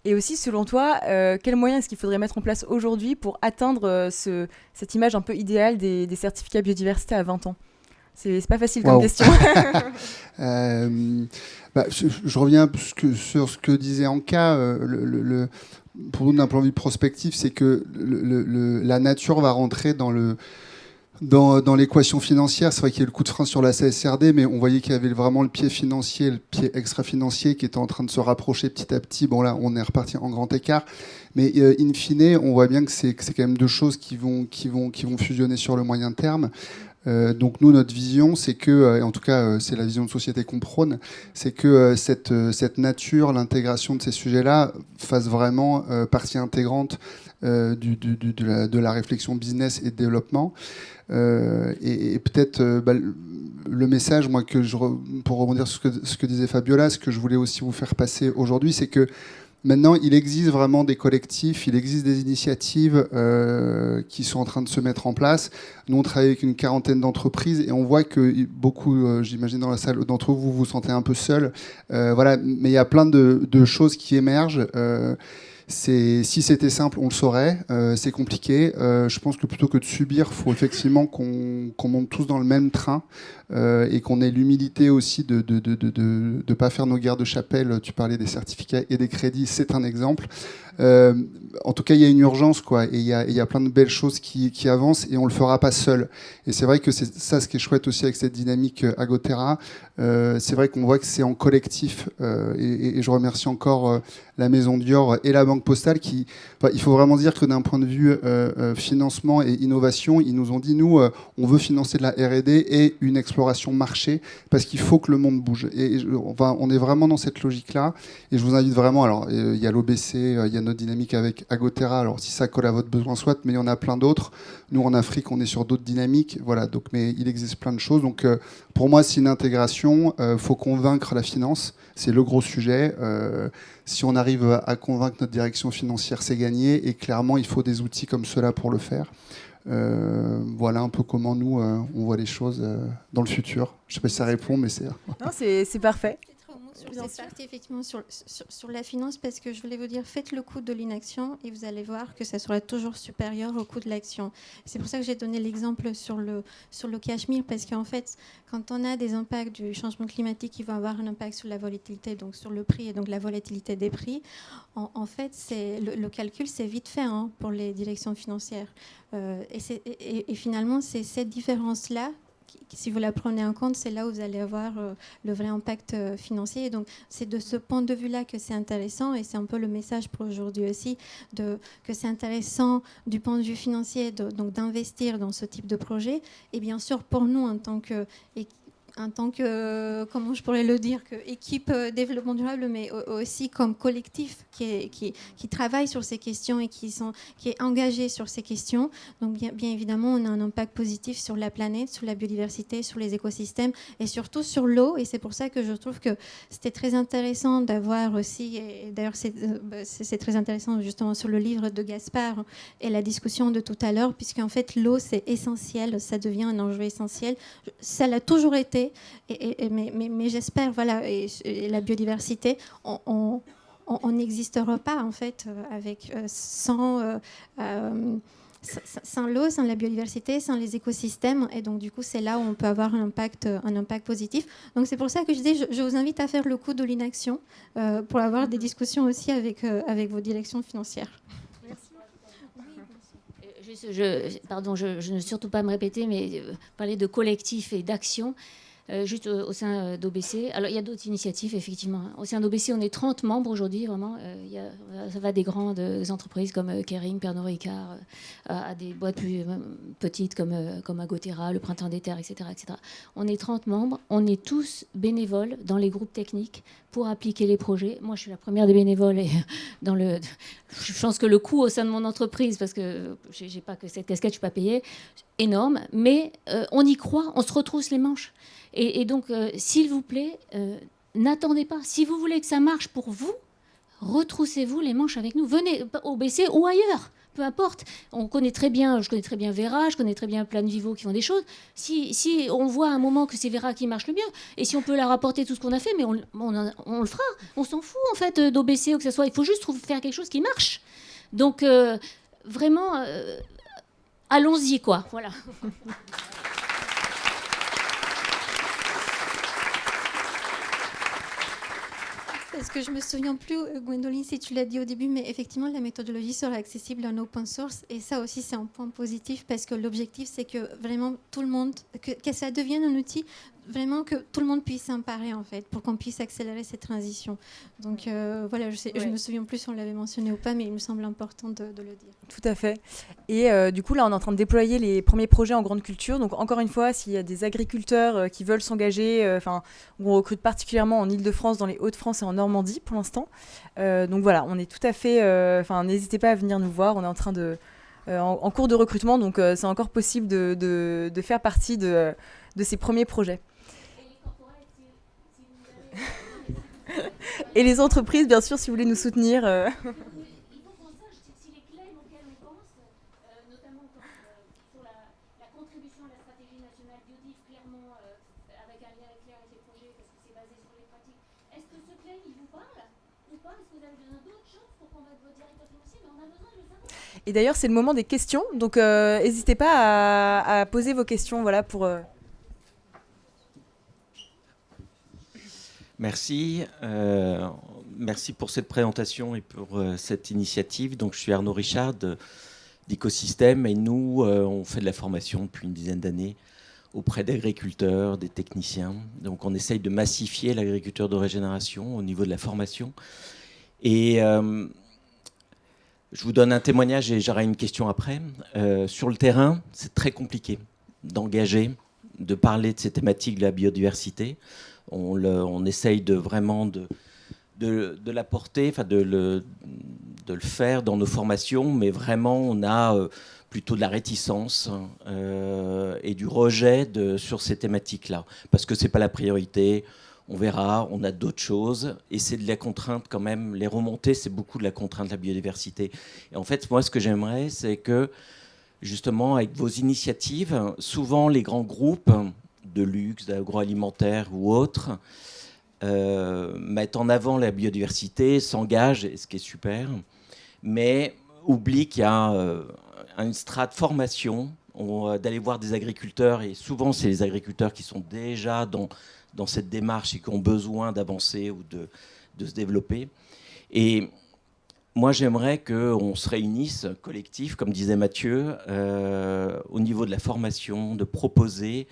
Et aussi, selon toi, quels moyens est-ce qu'il faudrait mettre en place aujourd'hui pour atteindre cette image un peu idéale des certificats biodiversité à 20 ans? C'est pas facile comme question. Je reviens sur ce que disait Anka. Pour nous, d'un point de vue prospectif, c'est que la nature va rentrer dans l'équation financière. C'est vrai qu'il y a le coup de frein sur la CSRD, mais on voyait qu'il y avait vraiment le pied financier, le pied extra-financier qui était en train de se rapprocher petit à petit. Bon, là, on est reparti en grand écart. Mais in fine, on voit bien que c'est quand même deux choses qui vont fusionner sur le moyen terme. Donc nous, notre vision, c'est que, et en tout cas c'est la vision de société qu'on prône, c'est que cette nature, l'intégration de ces sujets-là fasse vraiment partie intégrante de la réflexion business et de développement. Et peut-être le message, moi, pour rebondir sur ce que disait Fabiola, ce que je voulais aussi vous faire passer aujourd'hui, c'est que maintenant, il existe vraiment des collectifs, il existe des initiatives qui sont en train de se mettre en place. Nous, on travaille avec une quarantaine d'entreprises et on voit que beaucoup, j'imagine dans la salle, d'entre vous, vous vous sentez un peu seul. Voilà, mais il y a plein de choses qui émergent. Si c'était simple, on le saurait. C'est compliqué. Je pense que plutôt que de subir, il faut effectivement qu'on monte tous dans le même train et qu'on ait l'humilité aussi de ne pas faire nos guerres de chapelle. Tu parlais des certificats et des crédits, c'est un exemple. En tout cas, il y a une urgence, quoi, et il y a plein de belles choses qui avancent et on le fera pas seul. Et c'est vrai que c'est ça ce qui est chouette aussi avec cette dynamique Agoterra. C'est vrai qu'on voit que c'est en collectif et je remercie encore la Maison Dior et la Banque Postale qui, il faut vraiment dire que d'un point de vue financement et innovation, ils nous ont dit nous, on veut financer de la R&D et une exploration marché parce qu'il faut que le monde bouge. Et on est vraiment dans cette logique-là. Et je vous invite vraiment. Alors, il y a l'OBC, il y a notre dynamique avec Agoterra. Alors, si ça colle à votre besoin, soit, mais il y en a plein d'autres. Nous, en Afrique, on est sur d'autres dynamiques. Voilà. Donc, mais il existe plein de choses. Donc, pour moi, c'est une intégration. Faut convaincre la finance. C'est le gros sujet. Si on arrive à convaincre notre direction financière, c'est gagné. Et clairement, il faut des outils comme cela pour le faire. Voilà un peu comment nous, on voit les choses dans le futur. Je ne sais pas si ça répond, mais c'est... Non, c'est parfait. Sur cette partie, effectivement, sur la finance, parce que je voulais vous dire, faites le coût de l'inaction et vous allez voir que ça sera toujours supérieur au coût de l'action. C'est pour ça que j'ai donné l'exemple sur le Cachemire, parce qu'en fait, quand on a des impacts du changement climatique qui vont avoir un impact sur la volatilité, donc sur le prix et donc la volatilité des prix, en fait, le calcul, c'est vite fait pour les directions financières. Et finalement, c'est cette différence-là, si vous la prenez en compte, c'est là où vous allez avoir le vrai impact financier. Et donc, c'est de ce point de vue-là que c'est intéressant, et c'est un peu le message pour aujourd'hui aussi, que c'est intéressant du point de vue financier donc d'investir dans ce type de projet. Et bien sûr, pour nous, en tant que comment je pourrais le dire, que équipe développement durable, mais aussi comme collectif qui travaille sur ces questions et qui est engagé sur ces questions. Donc bien évidemment, on a un impact positif sur la planète, sur la biodiversité, sur les écosystèmes et surtout sur l'eau. Et c'est pour ça que je trouve que c'était très intéressant d'avoir aussi, et d'ailleurs c'est très intéressant justement sur le livre de Gaspard et la discussion de tout à l'heure, puisqu'en fait l'eau c'est essentiel, ça devient un enjeu essentiel. Ça l'a toujours été. Mais j'espère, voilà, et la biodiversité, on n'existera pas en fait sans l'eau, sans la biodiversité, sans les écosystèmes, et donc du coup c'est là où on peut avoir un impact positif. Donc c'est pour ça que je dis, je vous invite à faire le coup de l'inaction pour avoir des discussions aussi avec vos directions financières. Pardon, je ne veux surtout pas me répéter, mais parler de collectif et d'action. juste au sein d'OBC. Alors, il y a d'autres initiatives, effectivement. Au sein d'OBC, on est 30 membres aujourd'hui, vraiment. Ça va des grandes entreprises comme Kering, Pernod Ricard, à des boîtes plus petites comme Agotera, le Printemps des Terres, etc., etc. On est 30 membres. On est tous bénévoles dans les groupes techniques pour appliquer les projets. Moi, je suis la première des bénévoles et je pense que le coût au sein de mon entreprise, parce que je n'ai pas que cette casquette, je ne suis pas payée, énorme, mais on y croit, on se retrousse les manches. Et donc, s'il vous plaît, n'attendez pas. Si vous voulez que ça marche pour vous, retroussez-vous les manches avec nous. Venez au BC ou ailleurs, peu importe. Je connais très bien Vera, je connais très bien Plan Vivo qui font des choses. Si on voit à un moment que c'est Vera qui marche le mieux, et si on peut leur apporter tout ce qu'on a fait, mais on le fera. On s'en fout, en fait, d'OBC ou que ce soit. Il faut juste faire quelque chose qui marche. Donc, vraiment, allons-y, quoi. Voilà. Parce que je me souviens plus, Gwendoline, si tu l'as dit au début, mais effectivement, la méthodologie sera accessible en open source. Et ça aussi, c'est un point positif parce que l'objectif, c'est que vraiment tout le monde, que ça devienne un outil, vraiment que tout le monde puisse s'emparer, en fait, pour qu'on puisse accélérer cette transition. Donc voilà, je me souviens plus si on l'avait mentionné ou pas, mais il me semble important de le dire. Tout à fait. Et du coup, là, on est en train de déployer les premiers projets en grande culture. Donc, encore une fois, s'il y a des agriculteurs qui veulent s'engager, on recrute particulièrement en Île-de-France, dans les Hauts-de-France et en Normandie pour l'instant. Donc voilà, on est tout à fait... n'hésitez pas à venir nous voir. On est en train de... en cours de recrutement, donc c'est encore possible de faire partie de ces premiers projets. Et les entreprises, bien sûr, si vous voulez nous soutenir... Et d'ailleurs, c'est le moment des questions, donc n'hésitez pas à poser vos questions, voilà, pour... Merci. Merci pour cette présentation et pour cette initiative. Donc, je suis Arnaud Richard d'Écosystème et nous, on fait de la formation depuis une dizaine d'années auprès d'agriculteurs, des techniciens. Donc, on essaye de massifier l'agriculture de régénération au niveau de la formation. Et... je vous donne un témoignage et j'aurai une question après. Sur le terrain, c'est très compliqué d'engager, de parler de ces thématiques de la biodiversité. On essaye vraiment de l'apporter, de le faire dans nos formations, mais vraiment, on a plutôt de la réticence et du rejet sur ces thématiques-là, parce que ce n'est pas la priorité. On verra, on a d'autres choses. Et c'est de la contrainte quand même. Les remontées, c'est beaucoup de la contrainte de la biodiversité. Et en fait, moi, ce que j'aimerais, c'est que, justement, avec vos initiatives, souvent les grands groupes de luxe, d'agroalimentaire ou autres, mettent en avant la biodiversité, s'engagent, ce qui est super, mais oublient qu'il y a une strate formation, d'aller voir des agriculteurs. Et souvent, c'est les agriculteurs qui sont déjà dans cette démarche et qui ont besoin d'avancer ou de se développer. Et moi, j'aimerais qu'on se réunisse, collectif, comme disait Mathieu, au niveau de la formation, de proposer,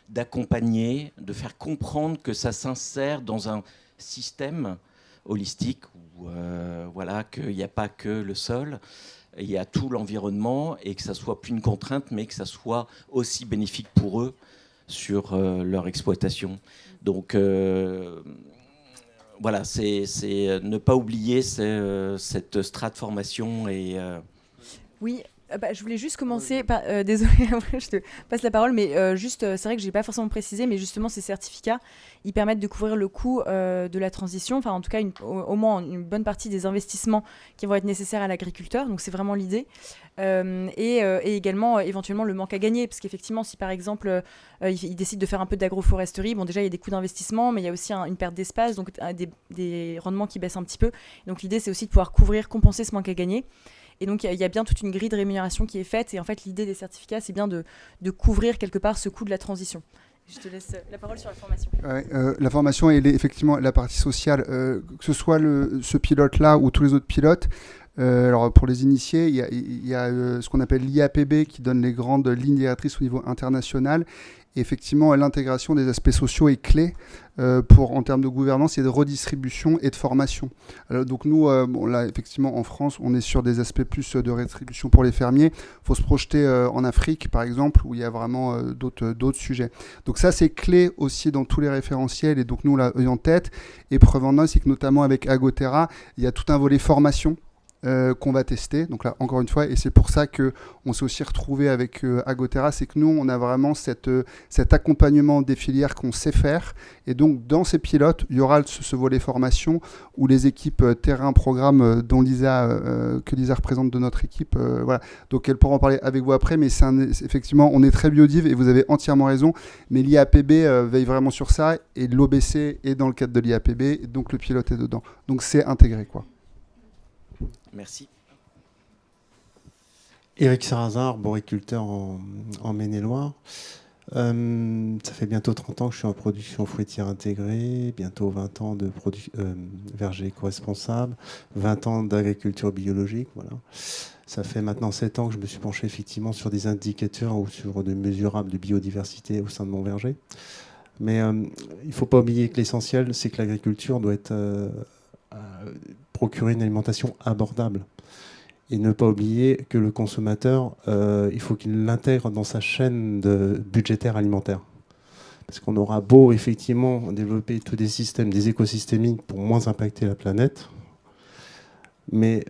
d'accompagner, de faire comprendre que ça s'insère dans un système holistique où voilà, qu'il n'y a pas que le sol, il y a tout l'environnement et que ça ne soit plus une contrainte, mais que ça soit aussi bénéfique pour eux sur leur exploitation. Donc voilà, c'est ne pas oublier cette strate formation. Et Oui, je voulais juste commencer par... désolée, je te passe la parole, mais juste, c'est vrai que je n'ai pas forcément précisé, mais justement, ces certificats, ils permettent de couvrir le coût de la transition, enfin en tout cas, au moins une bonne partie des investissements qui vont être nécessaires à l'agriculteur, donc c'est vraiment l'idée. Et également, éventuellement, le manque à gagner, parce qu'effectivement, si par exemple, ils décident de faire un peu d'agroforesterie, bon déjà, il y a des coûts d'investissement, mais il y a aussi une perte d'espace, donc des rendements qui baissent un petit peu. Donc l'idée, c'est aussi de pouvoir compenser ce manque à gagner. Et donc, il y a bien toute une grille de rémunération qui est faite. Et en fait, l'idée des certificats, c'est bien de couvrir quelque part ce coût de la transition. Je te laisse la parole sur la formation. La formation, elle est effectivement la partie sociale. Que ce soit ce pilote-là ou tous les autres pilotes, Alors pour les initiés, il y a ce qu'on appelle l'IAPB qui donne les grandes lignes directrices au niveau international. Et effectivement, l'intégration des aspects sociaux est clé en termes de gouvernance et de redistribution et de formation. Alors, donc nous, là, effectivement, en France, on est sur des aspects plus de rétribution pour les fermiers. Il faut se projeter en Afrique, par exemple, où il y a vraiment d'autres sujets. Donc ça, c'est clé aussi dans tous les référentiels. Et donc nous, là, en tête, et preuve en est, c'est que notamment avec Agoterra, il y a tout un volet formation qu'on va tester. Donc là, encore une fois, et c'est pour ça qu'on s'est aussi retrouvé avec Agoterra, c'est que nous, on a vraiment cet accompagnement des filières qu'on sait faire. Et donc, dans ces pilotes, il y aura ce volet formation où les équipes terrain-programme dont que Lisa représente de notre équipe, voilà. Donc, elles pourront en parler avec vous après, mais effectivement, on est très biodiv et vous avez entièrement raison. Mais l'IAPB veille vraiment sur ça et l'OBC est dans le cadre de l'IAPB, et donc le pilote est dedans. Donc, c'est intégré, quoi. Merci. Éric Sarrazin, arboriculteur en Maine-et-Loire. Ça fait bientôt 30 ans que je suis en production fruitière intégrée, bientôt 20 ans de verger éco-responsable, 20 ans d'agriculture biologique. Voilà. Ça fait maintenant 7 ans que je me suis penché effectivement sur des indicateurs ou sur des mesurables de biodiversité au sein de mon verger. Mais il ne faut pas oublier que l'essentiel, c'est que l'agriculture doit procurer une alimentation abordable. Et ne pas oublier que le consommateur, il faut qu'il l'intègre dans sa chaîne budgétaire alimentaire. Parce qu'on aura beau, effectivement, développer tous des systèmes, des écosystémiques pour moins impacter la planète. Mais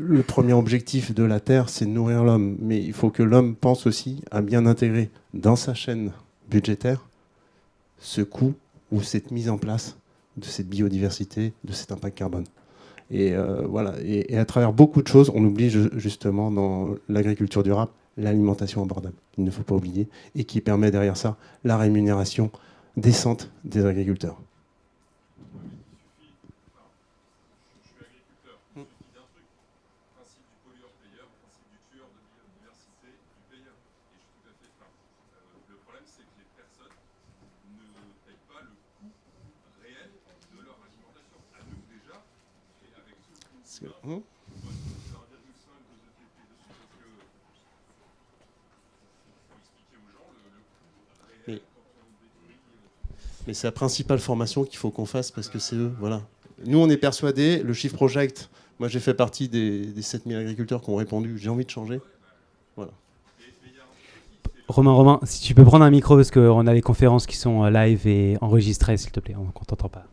le premier objectif de la Terre, c'est de nourrir l'homme. Mais il faut que l'homme pense aussi à bien intégrer dans sa chaîne budgétaire ce coût ou cette mise en place de cette biodiversité, de cet impact carbone. Et voilà. Et à travers beaucoup de choses, on oublie justement dans l'agriculture durable l'alimentation abordable. Il ne faut pas oublier, et qui permet derrière ça la rémunération décente des agriculteurs. Mais c'est la principale formation qu'il faut qu'on fasse parce que c'est eux. Voilà. Nous, on est persuadés, le Shift Project, moi j'ai fait partie des 7000 agriculteurs qui ont répondu j'ai envie de changer. Voilà. Romain, si tu peux prendre un micro parce qu'on a les conférences qui sont live et enregistrées, s'il te plaît, on ne t'entend pas.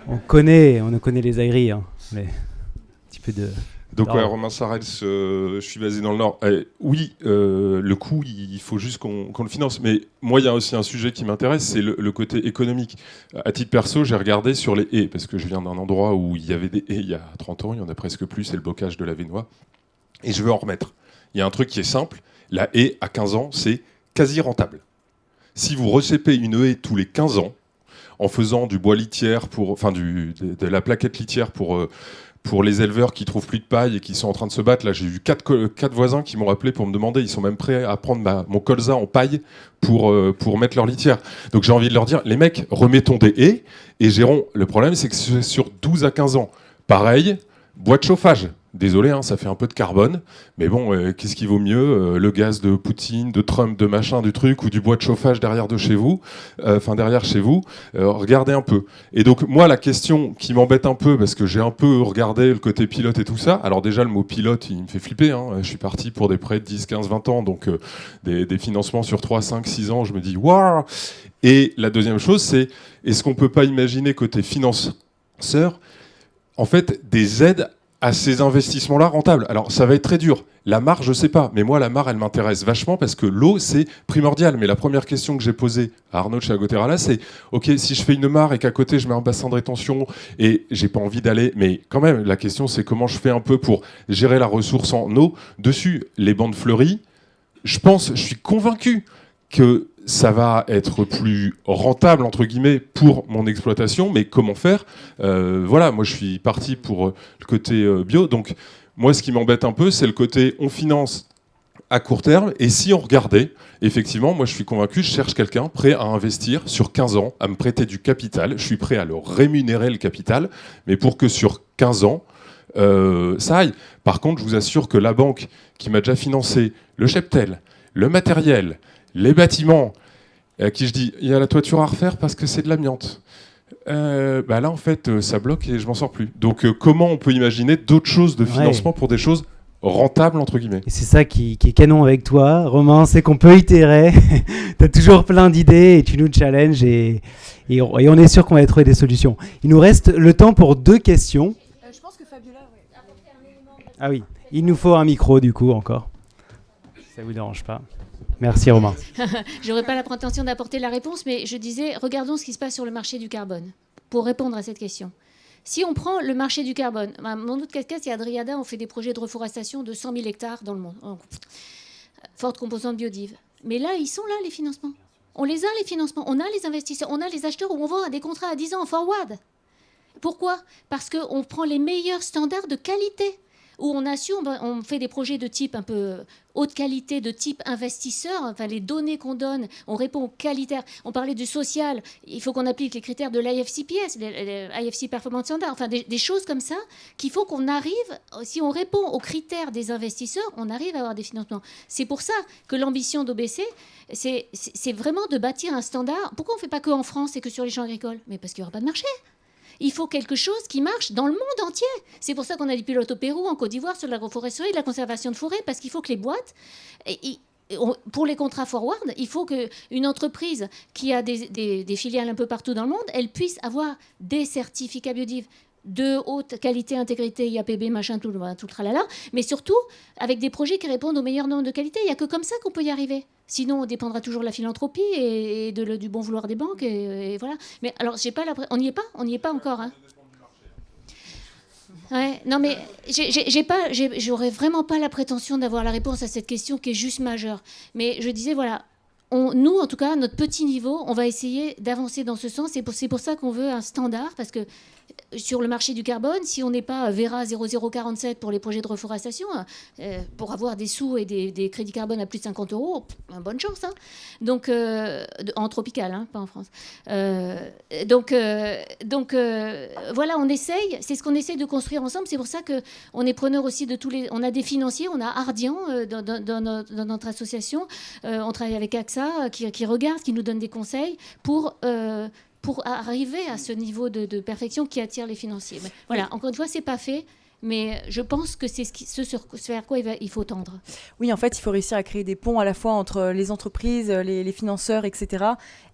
On connaît les agris, hein, mais un petit peu de... Donc ouais, Romain Sarrels, je suis basé dans le Nord. Oui, le coût, il faut juste qu'on le finance. Mais moi, il y a aussi un sujet qui m'intéresse, c'est le côté économique. À titre perso, j'ai regardé sur les haies, parce que je viens d'un endroit où il y avait des haies il y a 30 ans, il y en a presque plus, c'est le bocage de la Vénois. Et je veux en remettre. Il y a un truc qui est simple, la haie, à 15 ans, c'est quasi rentable. Si vous recépez une haie tous les 15 ans, en faisant du bois litière, de la plaquette litière pour les éleveurs qui trouvent plus de paille et qui sont en train de se battre. Là, j'ai eu 4 voisins qui m'ont appelé pour me demander, ils sont même prêts à prendre mon colza en paille pour mettre leur litière. Donc j'ai envie de leur dire, les mecs, remettons des haies et gérons. Le problème, c'est que c'est sur 12 à 15 ans. Pareil, bois de chauffage. Désolé, hein, ça fait un peu de carbone, mais bon, qu'est-ce qui vaut mieux, le gaz de Poutine, de Trump, de machin, du truc, ou du bois de chauffage derrière chez vous, regardez un peu. Et donc, moi, la question qui m'embête un peu, parce que j'ai un peu regardé le côté pilote et tout ça, alors déjà, le mot pilote, il me fait flipper, hein, je suis parti pour des prêts de 10, 15, 20 ans, donc des financements sur 3, 5, 6 ans, je me dis, waouh. Et la deuxième chose, c'est, est-ce qu'on peut pas imaginer côté financeur, en fait, des aides à ces investissements-là rentables. Alors, ça va être très dur. La mare, je sais pas. Mais moi, la mare, elle m'intéresse vachement parce que l'eau, c'est primordial. Mais la première question que j'ai posée à Arnaud de chez Agoterra, là, c'est OK, si je fais une mare et qu'à côté, je mets un bassin de rétention et j'ai pas envie d'aller. Mais quand même, la question, c'est comment je fais un peu pour gérer la ressource en eau dessus. Les bandes fleuries, je suis convaincu que ça va être plus rentable, entre guillemets, pour mon exploitation, mais comment faire ? Voilà, moi je suis parti pour le côté bio, donc moi ce qui m'embête un peu, c'est le côté on finance à court terme. Et si on regardait, effectivement, moi je suis convaincu, je cherche quelqu'un prêt à investir sur 15 ans, à me prêter du capital. Je suis prêt à le rémunérer, le capital, mais pour que sur 15 ans, ça aille. Par contre, je vous assure que la banque qui m'a déjà financé le cheptel, le matériel, les bâtiments, à qui je dis il y a la toiture à refaire parce que c'est de l'amiante. Là, en fait, ça bloque et je m'en sors plus. Donc, comment on peut imaginer d'autres choses de financement pour des choses rentables, entre guillemets? Et c'est ça qui est canon avec toi, Romain, c'est qu'on peut itérer. Tu as toujours plein d'idées et tu nous challenges et on est sûr qu'on va trouver des solutions. Il nous reste le temps pour 2 questions. Je pense que Fabiola, Ah oui, il nous faut un micro du coup encore. Ça vous dérange pas? Merci Romain. J'aurais pas la prétention d'apporter la réponse, mais je disais, regardons ce qui se passe sur le marché du carbone pour répondre à cette question. Si on prend le marché du carbone, mon autre casquette, c'est Adriada, on fait des projets de reforestation de 100 000 hectares dans le monde. Forte composante biodive. Mais là, ils sont là, les financements. On les a, les financements. On a les investisseurs, on a les acheteurs où on vend des contrats à 10 ans en forward. Pourquoi? Parce qu'on prend les meilleurs standards de qualité. Où on assume, on fait des projets de type un peu haute qualité, de type investisseur, enfin les données qu'on donne, on répond aux qualité. On parlait du social, il faut qu'on applique les critères de l'IFCPS, les IFC Performance Standard, enfin des choses comme ça, qu'il faut qu'on arrive, si on répond aux critères des investisseurs, on arrive à avoir des financements. C'est pour ça que l'ambition d'OBC, c'est vraiment de bâtir un standard. Pourquoi on ne fait pas que en France et que sur les champs agricoles? Mais parce qu'il n'y aura pas de marché. Il faut quelque chose qui marche dans le monde entier. C'est pour ça qu'on a des pilotes au Pérou, en Côte d'Ivoire, sur l'agroforesterie, de la conservation de forêt, parce qu'il faut que les boîtes, pour les contrats forward, il faut qu'une entreprise qui a des filiales un peu partout dans le monde, elle puisse avoir des certificats biodives de haute qualité, intégrité, IAPB, machin, tout le tralala, mais surtout avec des projets qui répondent aux meilleurs normes de qualité. Il n'y a que comme ça qu'on peut y arriver. Sinon, on dépendra toujours de la philanthropie et du bon vouloir des banques. Et voilà. Mais alors, on n'y est pas encore. Hein. Ouais, non, mais j'aurais vraiment pas la prétention d'avoir la réponse à cette question qui est juste majeure. Mais je disais, voilà, nous, en tout cas, à notre petit niveau, on va essayer d'avancer dans ce sens. C'est pour ça qu'on veut un standard, parce que sur le marché du carbone, si on n'est pas Vera 0047 pour les projets de reforestation, pour avoir des sous et des crédits carbone à plus de 50 €, bonne chance. Hein. Donc, en tropical, hein, pas en France. Voilà, on essaye. C'est ce qu'on essaye de construire ensemble. C'est pour ça qu'on est preneur aussi de tous les... On a des financiers, on a Ardian dans notre association. On travaille avec AXA qui regarde, qui nous donne des conseils pour arriver à ce niveau de perfection qui attire les financiers. Mais voilà, encore une fois, c'est pas fait, mais je pense que c'est vers quoi il faut tendre. Oui, en fait, il faut réussir à créer des ponts à la fois entre les entreprises, les financeurs, etc.,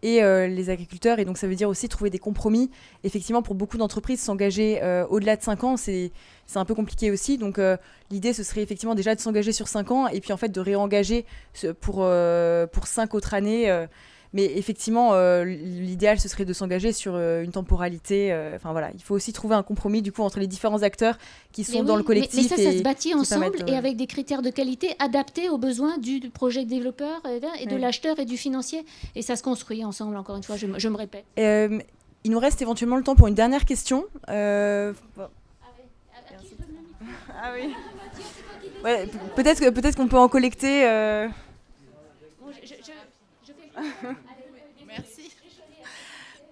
et les agriculteurs. Et donc, ça veut dire aussi trouver des compromis. Effectivement, pour beaucoup d'entreprises, s'engager au-delà de 5 ans, c'est un peu compliqué aussi. Donc, l'idée, ce serait effectivement déjà de s'engager sur 5 ans et puis en fait de réengager pour 5 autres années. Mais effectivement, l'idéal, ce serait de s'engager sur une temporalité. Enfin voilà, il faut aussi trouver un compromis du coup entre les différents acteurs qui sont dans le collectif. Mais ça se bâtit ensemble et avec des critères de qualité adaptés aux besoins du projet développeur et de l'acheteur et du financier. Et ça se construit ensemble, encore une fois, je me répète. Il nous reste éventuellement le temps pour une dernière question. Ah oui. Ouais, peut-être qu'on peut en collecter. Merci.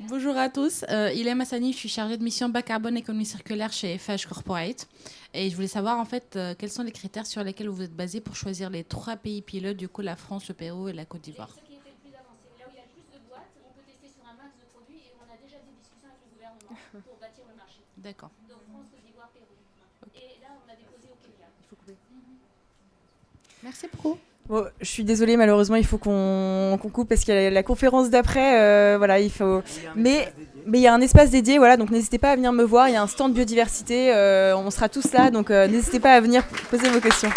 Bonjour à tous, Ilham Hassani, je suis chargée de mission bas carbone économie circulaire chez FH Corporate. Et je voulais savoir en fait quels sont les critères sur lesquels vous êtes basé pour choisir les 3 pays pilotes, du coup la France, le Pérou et la Côte d'Ivoire. Ce qui est le plus avancé, là où il y a le plus de boîtes, on peut tester sur un max de produits et on a déjà des discussions avec le gouvernement pour bâtir le marché. D'accord. Donc France, Côte d'Ivoire, Pérou. Okay. Et là on a déposé au Kenya. Il faut couper. Merci beaucoup. Bon, je suis désolée, malheureusement, il faut qu'on coupe parce qu'il y a la conférence d'après. Voilà, il faut. Mais il y a un espace dédié, voilà, donc n'hésitez pas à venir me voir. Il y a un stand biodiversité, on sera tous là, donc n'hésitez pas à venir poser vos questions.